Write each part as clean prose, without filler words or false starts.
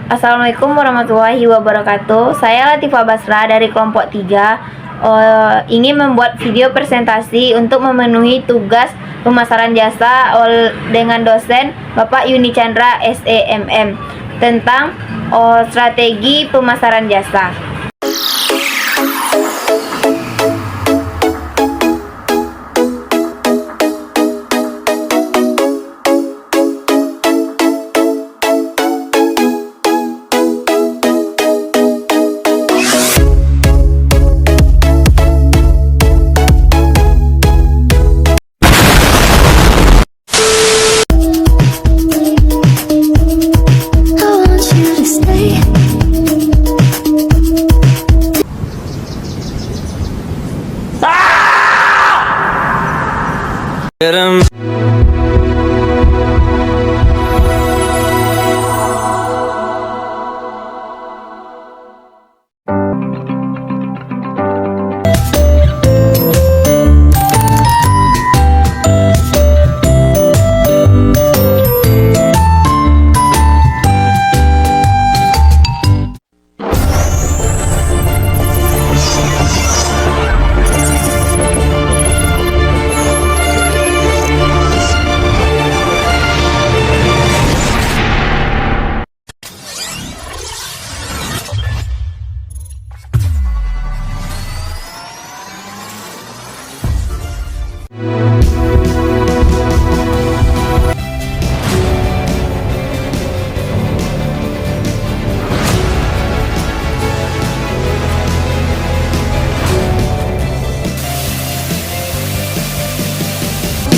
Assalamualaikum warahmatullahi wabarakatuh. Saya Latifah Basra dari kelompok 3 ingin membuat video presentasi untuk memenuhi tugas pemasaran jasa dengan dosen Bapak Yuni Chandra SEMM tentang strategi pemasaran jasa.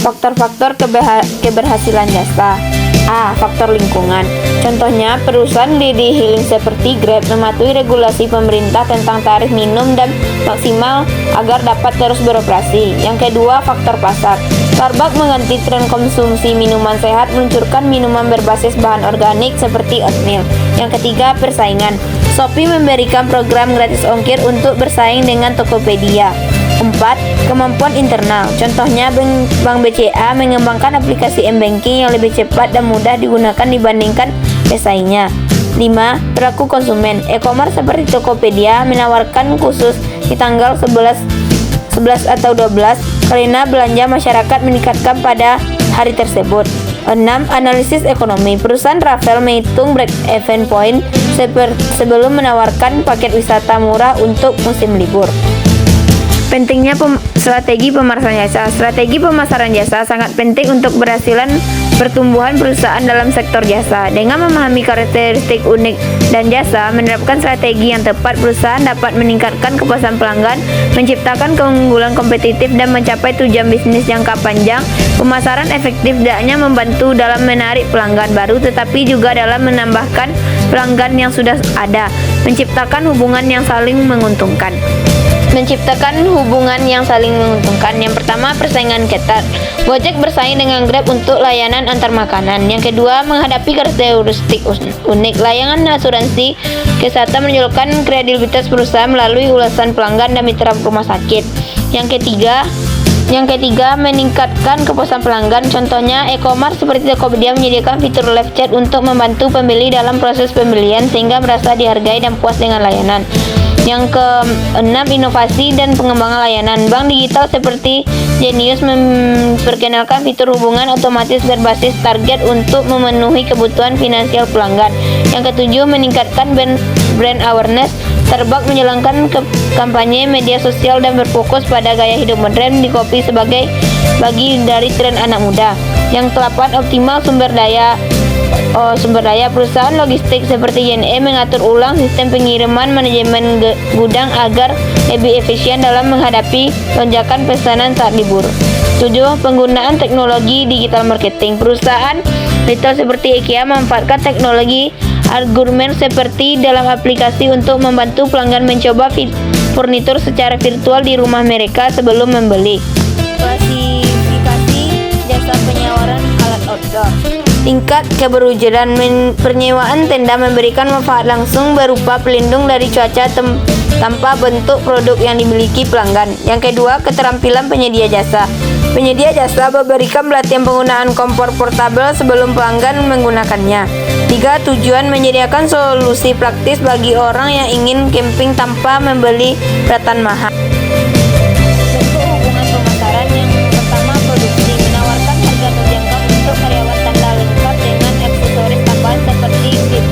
Faktor-faktor keberhasilan jasa. A. Faktor lingkungan. Contohnya, perusahaan leading hailing seperti Grab mematuhi regulasi pemerintah tentang tarif minimum dan maksimal agar dapat terus beroperasi. Yang kedua, faktor pasar. Starbucks mengganti tren konsumsi minuman sehat, meluncurkan minuman berbasis bahan organik seperti oatmeal. Yang ketiga, persaingan. Shopee memberikan program gratis ongkir untuk bersaing dengan Tokopedia. 4. Kemampuan internal. Contohnya, Bank BCA mengembangkan aplikasi m-banking yang lebih cepat dan mudah digunakan dibandingkan pesaingnya. 5. Perilaku konsumen. E-commerce seperti Tokopedia menawarkan khusus di tanggal 11 atau 12 karena belanja masyarakat meningkatkan pada hari tersebut. 6. Analisis ekonomi. Perusahaan travel menghitung break-even point sebelum menawarkan paket wisata murah untuk musim libur. Pentingnya strategi pemasaran jasa. Strategi pemasaran jasa sangat penting untuk keberhasilan pertumbuhan perusahaan dalam sektor jasa. Dengan memahami karakteristik unik dan jasa, menerapkan strategi yang tepat, perusahaan dapat meningkatkan kepuasan pelanggan, menciptakan keunggulan kompetitif, dan mencapai tujuan bisnis jangka panjang. Pemasaran efektif tidak hanya membantu dalam menarik pelanggan baru, tetapi juga dalam menambahkan pelanggan yang sudah ada, menciptakan hubungan yang saling menguntungkan. Yang pertama, persaingan ketat. Gojek bersaing dengan Grab untuk layanan antar makanan. Yang kedua, menghadapi karakteristik unik. Layanan asuransi kesehatan menunjukkan kredibilitas perusahaan melalui ulasan pelanggan dan mitra rumah sakit. Yang ketiga, meningkatkan kepuasan pelanggan. Contohnya, e-commerce seperti Tokopedia menyediakan fitur live chat untuk membantu pembeli dalam proses pembelian sehingga merasa dihargai dan puas dengan layanan. Yang keenam, inovasi dan pengembangan layanan. Bank digital seperti Genius memperkenalkan fitur hubungan otomatis berbasis target untuk memenuhi kebutuhan finansial pelanggan. Yang ketujuh, meningkatkan brand awareness. Starbucks menjalankan kampanye media sosial dan berfokus pada gaya hidup modern di kopi sebagai bagian dari tren anak muda. Yang ke-8, optimal sumber daya. Perusahaan logistik seperti JNE mengatur ulang sistem pengiriman manajemen gudang agar lebih efisien dalam menghadapi lonjakan pesanan saat libur. 7. Penggunaan teknologi digital marketing. Perusahaan retail seperti IKEA memanfaatkan teknologi argumen seperti dalam aplikasi untuk membantu pelanggan mencoba furnitur secara virtual di rumah mereka sebelum membeli. Klasifikasi jasa penyawaran alat outdoor. Tingkat keberujukan penyewaan tenda memberikan manfaat langsung berupa pelindung dari cuaca tanpa bentuk produk yang dimiliki pelanggan. Yang kedua, keterampilan penyedia jasa. Penyedia jasa memberikan pelatihan penggunaan kompor portabel sebelum pelanggan menggunakannya. 3. Tujuan menyediakan solusi praktis bagi orang yang ingin camping tanpa membeli peralatan mahal. Bentuk hubungan pemasaran yang pertama, produksi, menawarkan harga terjangkau untuk karyawan tanda lengkap dengan aksesoris tambahan seperti kit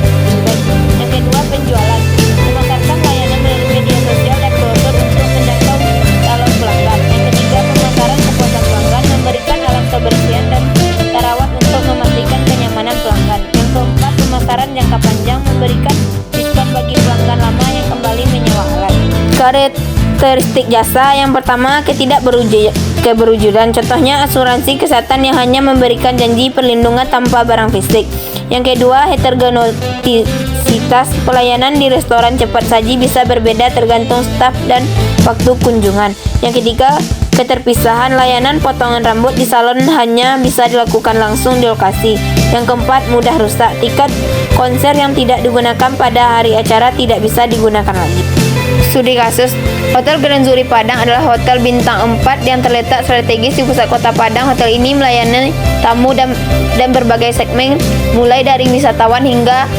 bag. Yang kedua, penjualan, memasarkan layanan melalui media sosial dan brosur untuk menjangkau calon pelanggan. Yang ketiga, pemasaran kepuasan pelanggan, memberikan alat kebersihan dan tarawat untuk memastikan kenyamanan pelanggan. Yang keempat, pemasaran jangka panjang, memberikan diskon bagi pelanggan lama yang kembali menyewa alat. Karakteristik jasa yang pertama, keberwujudan. Contohnya asuransi kesehatan yang hanya memberikan janji perlindungan tanpa barang fisik. Yang kedua, heterogenisitas. Pelayanan di restoran cepat saji bisa berbeda tergantung staf dan waktu kunjungan. Yang ketiga, keterpisahan. Layanan potongan rambut di salon hanya bisa dilakukan langsung di lokasi. Yang keempat, mudah rusak. Tiket konser yang tidak digunakan pada hari acara tidak bisa digunakan lagi. Studi kasus. Hotel Grand Zuri Padang adalah hotel bintang 4 yang terletak strategis di pusat kota Padang. Hotel ini melayani tamu dan berbagai segmen, mulai dari wisatawan hingga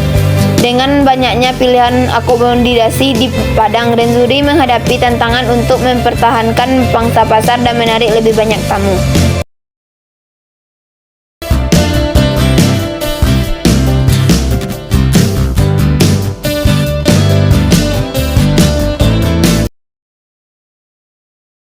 dengan banyaknya pilihan akomodasi di Padang. Grand Zuri menghadapi tantangan untuk mempertahankan pangsa pasar dan menarik lebih banyak tamu.